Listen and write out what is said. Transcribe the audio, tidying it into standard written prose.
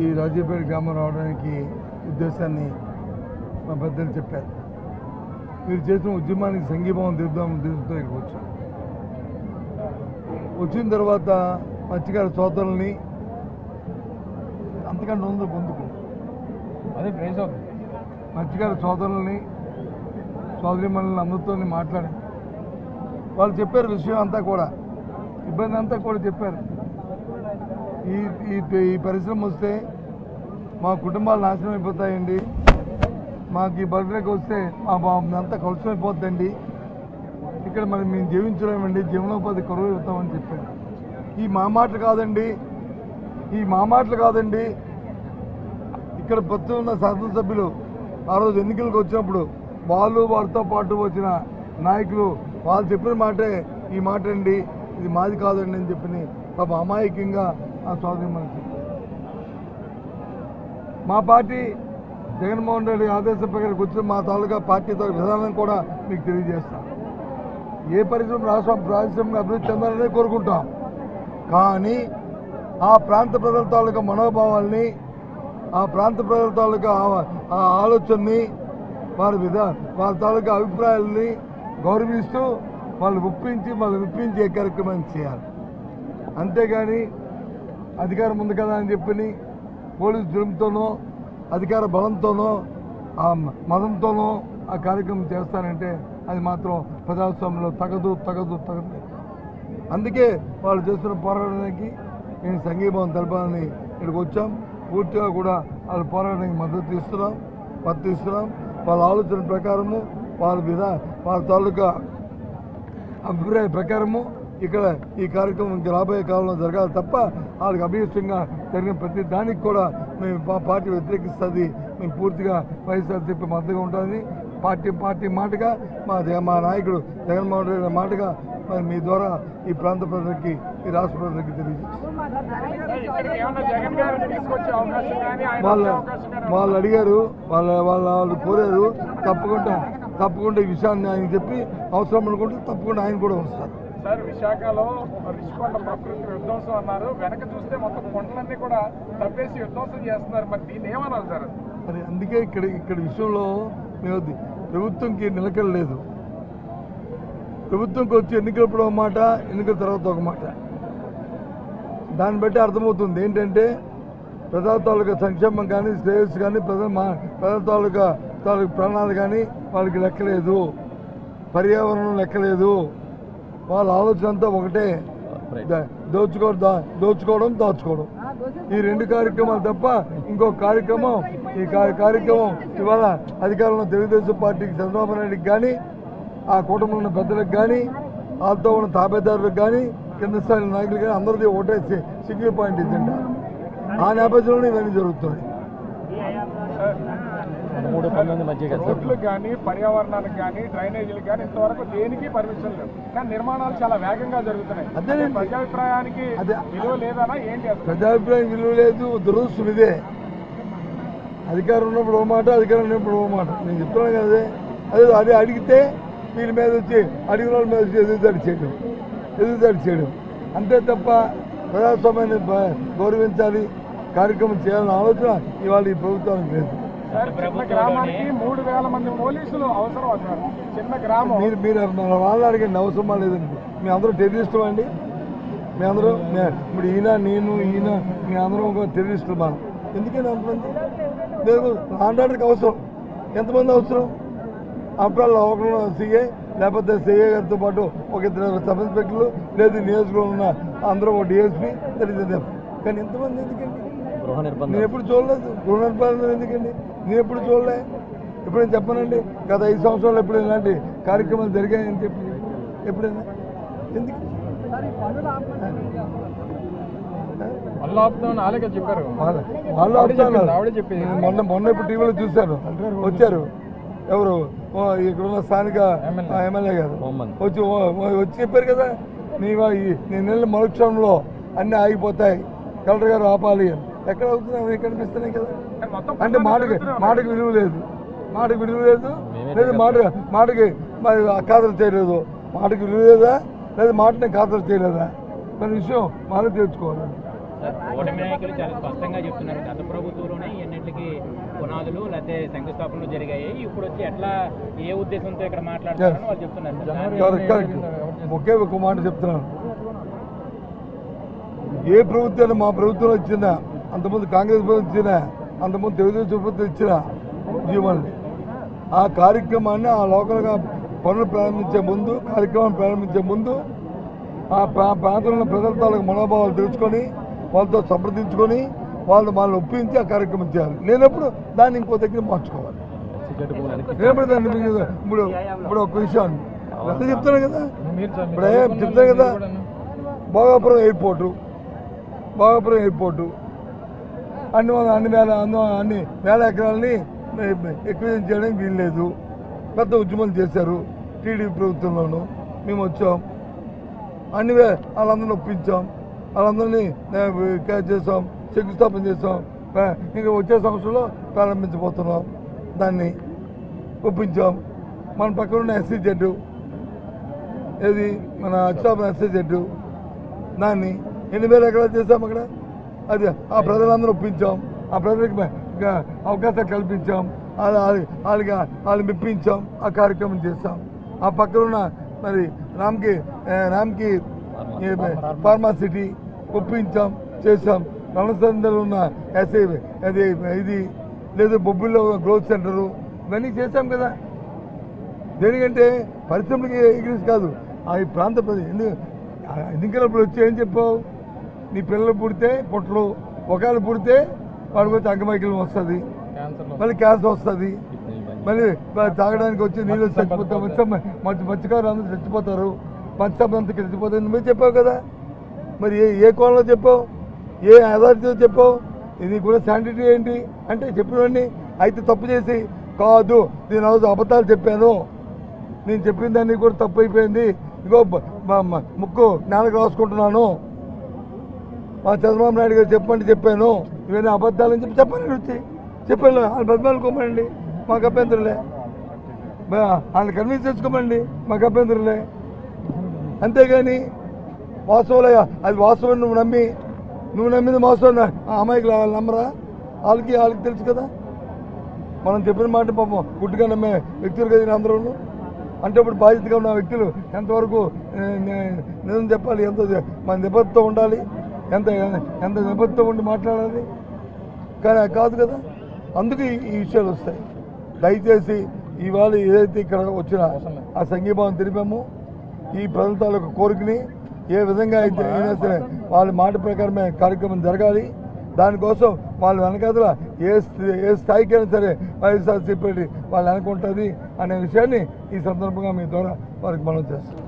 ఈ రాజపేట గ్రామం రావడానికి ఉద్దేశాన్ని మా పెద్దలు చెప్పారు. మీరు చేసిన ఉద్యమానికి సంఘీభావం తెలుపుతూ ఇక్కడికి వచ్చాం. వచ్చిన తర్వాత మత్స్యకార సోదరుల్ని అంతకంటే ఉంది పొందుకు అదే ప్రైజ్ అవుతుంది. మత్స్యకార సోదరుల్ని సోదరిమణులని అందరితో మాట్లాడారు. వాళ్ళు చెప్పారు విషయం అంతా కూడా, ఇబ్బంది అంతా కూడా చెప్పారు. ఈ పరిశ్రమ వస్తే మా కుటుంబాలు నాశనం అయిపోతాయండి, మాకు ఈ బర్త్డేకి వస్తే మా అంతా కలుషమైపోతుందండి, ఇక్కడ మరి మేము జీవించలేమండి, జీవనోపాధి కరువు అవుతామని చెప్పారు. ఈ మా మాటలు కాదండి, ఇక్కడ ప్రస్తుతం ఉన్న శాసనసభ్యులు ఆ రోజు ఎన్నికలకు వచ్చినప్పుడు వాళ్ళతో పాటు వచ్చిన నాయకులు వాళ్ళు చెప్పిన మాటే ఈ మాట అండి, ఇది మాది కాదండి అని చెప్పి పాప అమాయకంగా ఆ సోదరి మనకి. మా పార్టీ జగన్మోహన్ రెడ్డి ఆదేశం ప్రకారం వచ్చిన మా తాలూకా పార్టీ విధానం కూడా మీకు తెలియజేస్తాం. ఏ పారిశ్రామిక అభివృద్ధి చెందాలనే కోరుకుంటాం, కానీ ఆ ప్రాంత ప్రజల తాలూకా మనోభావాల్ని, ఆ ప్రాంత ప్రజల తాలూకా ఆ ఆలోచనని, వారి తాలూకా అభిప్రాయాలని గౌరవిస్తూ వాళ్ళు విప్పించే కార్యక్రమాన్ని చేయాలి. అంతేగాని అధికారం ఉంది కదా అని చెప్పి పోలీసు జులుముతోనో అధికార బలంతోనో ఆ మతంతోనో ఆ కార్యక్రమం చేస్తారంటే అది మాత్రం ప్రజాస్వామ్యంలో తగదు. అందుకే వాళ్ళు చేస్తున్న పోరాటానికి నేను సంఘీభావం తెలపాలని ఇక్కడికి వచ్చాం. పూర్తిగా కూడా వాళ్ళ పోరాటానికి మద్దతు ఇస్తున్నాం. వాళ్ళ ఆలోచన ప్రకారము వాళ్ళ తాలూకా అభిప్రాయ ప్రకారము ఇక్కడ ఈ కార్యక్రమం ఇంకా రాబోయే కాలంలో జరగాలి తప్ప వాళ్ళకి అభీష్టంగా జరిగిన ప్రతి దానికి కూడా మేము పార్టీ వ్యతిరేకిస్తుంది. మేము పూర్తిగా వైఎస్ఆర్సీపీ మద్దతుగా ఉంటుంది. పార్టీ మాటగా మా నాయకుడు జగన్మోహన్ రెడ్డి మాటగా మరి మీ ద్వారా ఈ ప్రాంత ప్రజలకి, ఈ రాష్ట్ర ప్రజలకి తెలియజేస్తాం. వాళ్ళు అడిగారు, వాళ్ళు కోరారు. తప్పకుండా ఈ విషయాన్ని ఆయన చెప్పి అవసరం అనుకుంటే తప్పకుండా ఆయన కూడా వస్తారు. సార్, విశాఖలో రిషికొండ ప్రకృతి విధ్వంసం అన్నారు, వెనక చూస్తే మొత్తం కొండలన్నీ కూడా తప్పేసి విధ్వంసం చేస్తున్నారు. మరి దీన్ని ఏమన్నారు సార్? మరి అందుకే ఇక్కడ విషయంలో మేము ప్రభుత్వంకి నిలకడ లేదు. ప్రభుత్వంకి వచ్చి ఎన్నికలప్పుడు ఒక మాట, ఎన్నికల తర్వాత ఒక మాట. దాన్ని బట్టి అర్థమవుతుంది ఏంటంటే ప్రజల తాలూకా సంక్షేమం కానీ, శ్రేయస్సు కానీ, ప్రజల తాలూకా ప్రాణాలు కానీ వాళ్ళకి లెక్కలేదు, పర్యావరణం లెక్కలేదు. వాళ్ళ ఆలోచన అంతా ఒకటే, దోచుకోవడం దాచుకోవడం. ఈ రెండు కార్యక్రమాలు తప్ప ఇంకో కార్యక్రమం ఇవాళ అధికారంలో తెలుగుదేశం పార్టీకి చంద్రబాబు నాయుడికి కానీ, ఆ కూటమిలో ఉన్న పెద్దలకు కానీ, వాళ్ళతో ఉన్న తాబేదారులకు కానీ, కింద స్థాయి నాయకులు కానీ అందరిది ఒకటే సింగిల్ పాయింట్ ఎజెండా. ఆ నేపథ్యంలో ఇవన్నీ జరుగుతున్నాయి. రోడ్లకు కానీ, పర్యావరణానికి కానీ, డ్రైనేజీలకు కానీ ఇంతవరకు దేనికి పర్మిషన్ లేవు, కానీ నిర్మాణాలు చాలా వేగంగా జరుగుతున్నాయి. అదే ప్రజాభిప్రాయానికి విలువ లేదనా ఏంటి? ప్రజాభిప్రాయం విలువ లేదు, దురదృష్టం ఇదే. అధికారం ఉన్నప్పుడు ఓ మాట, అధికారం ఉన్నప్పుడు ఓ మాట. నేను చెప్తున్నాను కదా, అదే అడిగితే వీళ్ళ మీద వచ్చి అడిగిన వాళ్ళ మీద వచ్చి ఎదురుదాడి చేయడం అంతే తప్ప ప్రజాస్వామ్యాన్ని గౌరవించాలి, కార్యక్రమం చేయాలన్న ఆలోచన ఇవాళ ఈ ప్రభుత్వానికి లేదు. గ్రామానికి 3000 మంది పోలీసులు అవసరం అవుతారు. చిన్న గ్రామం. మీరు వాళ్ళని అడిగండి, అవసరమా లేదండి. మీ అందరూ టెర్రరిస్టులు అండి, మీ అందరూ ఇప్పుడు ఈయన మీ అందరం ఒక టెర్రరిస్టులు. మనం ఎందుకని అంతమంది లేదు ఆండాడికి అవసరం? ఎంతమంది అవసరం? అప్పుడు ఒకరు సీఏ లేకపోతే సీఏ గారితో పాటు ఒక 2 సబ్ ఇన్స్పెక్టర్లు, లేదు నియోజకవర్గంలో ఉన్న అందరూ ఒక డిఎస్పీ తెలియదు. కానీ ఎంతమంది ఎందుకండి? నేను ఎప్పుడు చూడలేదు. గృహ నిర్బంధం ఎందుకండి? నేను ఎప్పుడు చూడలే. ఎప్పుడైనా చెప్పనండి గత 5 సంవత్సరాలు ఎప్పుడు ఇలాంటి కార్యక్రమాలు జరిగాయని చెప్పి ఎప్పుడైనా ఎందుకు వాళ్ళు చెప్పారు? వాళ్ళు మొన్న ఇప్పుడు టీవీలో చూశాను, వచ్చారు. ఎవరు ఇక్కడున్న స్థానిక ఎమ్మెల్యే గారు వచ్చి చెప్పారు కదా, నేను నెల మరుక్షణంలో అన్నీ ఆగిపోతాయి, కలెక్టర్ గారు ఆపాలి అని. ఎక్కడ అవుతున్నాయి? కనిపిస్తున్నాయి కదా. అంటే మాటకి విలువ లేదు, లేదు మాటకి ఖాతరు చేయలేదు. మాటకి విలువ లేదా, లేదా మాటని ఖాతరు చేయలేదా? మన విషయం మనం తెలుసుకోవాలి. సార్ కూటమి నాయకులు చాలా స్పష్టంగా చెప్తున్నారు గత ప్రభుత్వంలోనే ఎన్నింటికి పునాదులు లేకపోతే శంకుస్థాపనలు జరిగాయి, ఇప్పుడు వచ్చి ఎట్లా ఏ ఉద్దేశంతో ఇక్కడ మాట్లాడుతున్నారని వాళ్ళు చెప్తున్నారు. కరెక్ట్. ఒకే ఒక మాట చెప్తున్నాను, ఏ ప్రభుత్వాన్ని మా ప్రభుత్వంలో ఇచ్చినా, అంతకుముందు కాంగ్రెస్ ప్రభుత్వం ఇచ్చినా, అంతకుముందు తెలుగుదేశం ప్రభుత్వం ఇచ్చిన జీవనాన్ని ఆ కార్యక్రమాన్ని ఆ లోకల్గా పనులు ప్రారంభించే ముందు, కార్యక్రమాన్ని ప్రారంభించే ముందు ఆ ప్రాంతంలో ఉన్న ప్రజల తాలూకు మనోభావాలు తెలుసుకొని వాళ్ళతో సంప్రదించుకొని వాళ్ళని ఒప్పించి ఆ కార్యక్రమం చేయాలి. లేనప్పుడు దాన్ని ఇంకో దగ్గర మార్చుకోవాలి. లేనప్పుడు దాన్ని ఇప్పుడు ఒక విషయాన్ని అదే చెప్తాను కదా, ఇప్పుడు చెప్తాను కదా, భోగాపురం ఎయిర్పోర్టు అన్ని వేల ఎకరాలని ఎక్విజన్ చేయడానికి వీల్లేదు. పెద్ద ఉద్యమాలు చేశారు టీడీపీ ప్రభుత్వంలోనూ. మేము వచ్చాం, వాళ్ళందరినీ ఒప్పించాం, వాళ్ళందరినీ క్యాచ్ చేసాం, శంకుస్థాపన చేసాం. ఇంకా వచ్చే సంవత్సరంలో ప్రారంభించబోతున్నాం. దాన్ని ఒప్పించాం. మన పక్కన ఉన్న ఎస్సీ జెడ్, ఏది మన అచ్చాపురం ఎస్సీ జెడ్, దాన్ని 8,000 ఎకరాలు చేసాం అక్కడ. అది ఆ ప్రజలందరూ ఒప్పించాం, ఆ ప్రజలకు అవకాశాలు కల్పించాం, వాళ్ళని మెప్పించాం, ఆ కార్యక్రమం చేస్తాం. ఆ పక్కనున్న మరి రామ్కి ఫార్మాసిటీ ఒప్పించాం, చేసాం. రణసందలో ఉన్న ఎస్ఐ ఇది లేదు, బొబ్బుల్లో గ్రోత్ సెంటరు, ఇవన్నీ చేశాం కదా. దేనికంటే పరిశ్రమలకి ఎగ్రీస్ కాదు, ఈ ప్రాంత ఎన్నికలప్పుడు వచ్చి ఏం చెప్పావు, నీ పిల్లలు పుడితే పొట్టలు, ఒకళ్ళు పుడితే వాడికి వచ్చి అంగమైకల్యం వస్తుంది, మళ్ళీ క్యాన్సర్ వస్తుంది, మళ్ళీ తాగడానికి వచ్చి నీళ్ళు చచ్చిపోతాం, మత్స్యకారులు అందరూ చచ్చిపోతారు, మత్స్యకారులు అంతా చచ్చిపోతారు. నువ్వే చెప్పావు కదా. మరి ఏ కోణంలో చెప్పావు, ఏ అథారిటీతో చెప్పావు, ఇది కూడా శానిటరీ ఏంటి అంటే చెప్పినవన్నీ. అయితే తప్పు చేసి కాదు, నేను అబద్ధాలు చెప్పాను, నేను చెప్పిన దాన్ని కూడా తప్పు అయిపోయింది, ఇగో ముక్కు నేలకు రాసుకుంటున్నాను, మా చంద్రబాబు నాయుడు గారు చెప్పండి చెప్పాను, ఇవన్నీ అబద్ధాలని చెప్పండి వచ్చి చెప్పాను. వాళ్ళు బతిమాలుకోమండి, మాకు అభ్యంతరులే. వాళ్ళని కన్విన్స్ చేసుకోమండి, మాకు అభ్యంతరులే. అంతేగాని వాస్తవాలే, అది వాస్తవం నువ్వు నమ్మింది వాస్తవం, ఆ అమ్మాయికి వాళ్ళు నమ్మరా? వాళ్ళకి తెలుసు కదా. మనం చెప్పిన మాట పాపం గుడ్డుగా నమ్మే వ్యక్తులు కదా అందరూ. అంటే ఇప్పుడు బాధ్యతగా ఉన్న వ్యక్తులు ఎంతవరకు నిజం చెప్పాలి, ఎంత మన నిబద్ధత ఉండాలి, ఎంత నిబద్ధత ఉండి మాట్లాడాలి, కానీ కాదు కదా. అందుకే ఈ విషయాలు వస్తాయి. దయచేసి ఇవాళ ఏదైతే ఇక్కడ వచ్చిన ఆ సంఘీభావం తెలిపామో, ఈ ప్రజల తాలూకు కోరికని ఏ విధంగా అయితే అయినా సరే వాళ్ళ మాట ప్రకారమే కార్యక్రమం జరగాలి. దానికోసం వాళ్ళ వెనకాతల ఏ స్థాయికైనా సరే వైఎస్ఆర్సీపీ వాళ్ళు అనుకుంటుంది అనే విషయాన్ని ఈ సందర్భంగా మీ ద్వారా వారికి మనం చేస్తాం.